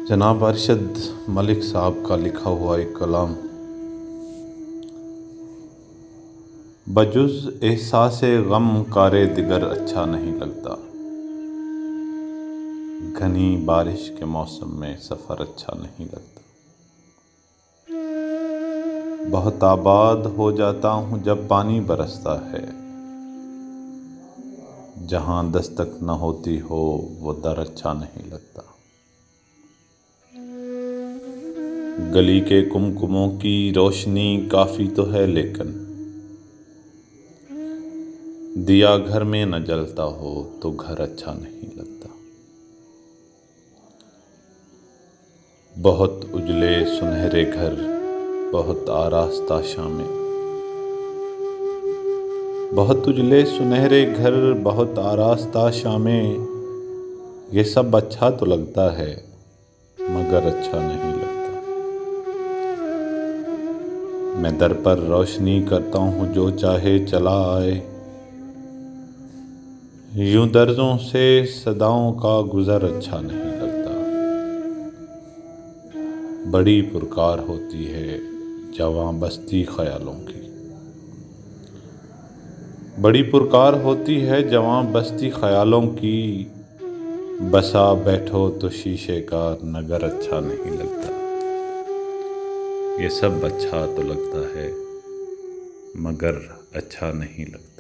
جناب ارشد ملک صاحب کا لکھا ہوا ایک کلام، بجز احساس غم کار دیگر اچھا نہیں لگتا، گھنی بارش کے موسم میں سفر اچھا نہیں لگتا، بہت آباد ہو جاتا ہوں جب پانی برستا ہے، جہاں دستک نہ ہوتی ہو وہ در اچھا نہیں لگتا، گلی کے کمکموں کی روشنی کافی تو ہے لیکن دیا گھر میں نہ جلتا ہو تو گھر اچھا نہیں لگتا، بہت اجلے سنہرے گھر بہت آراستہ شامیں، بہت اجلے سنہرے گھر بہت آراستہ شامیں، یہ سب اچھا تو لگتا ہے مگر اچھا نہیں لگتا، میں در پر روشنی کرتا ہوں جو چاہے چلا آئے، یوں درزوں سے صداؤں کا گزر اچھا نہیں لگتا، بڑی پرکار ہوتی ہے جواں بستی خیالوں کی، بڑی پرکار ہوتی ہے جواں بستی خیالوں کی، بسا بیٹھو تو شیشے کا نگر اچھا نہیں لگتا، یہ سب اچھا تو لگتا ہے مگر اچھا نہیں لگتا۔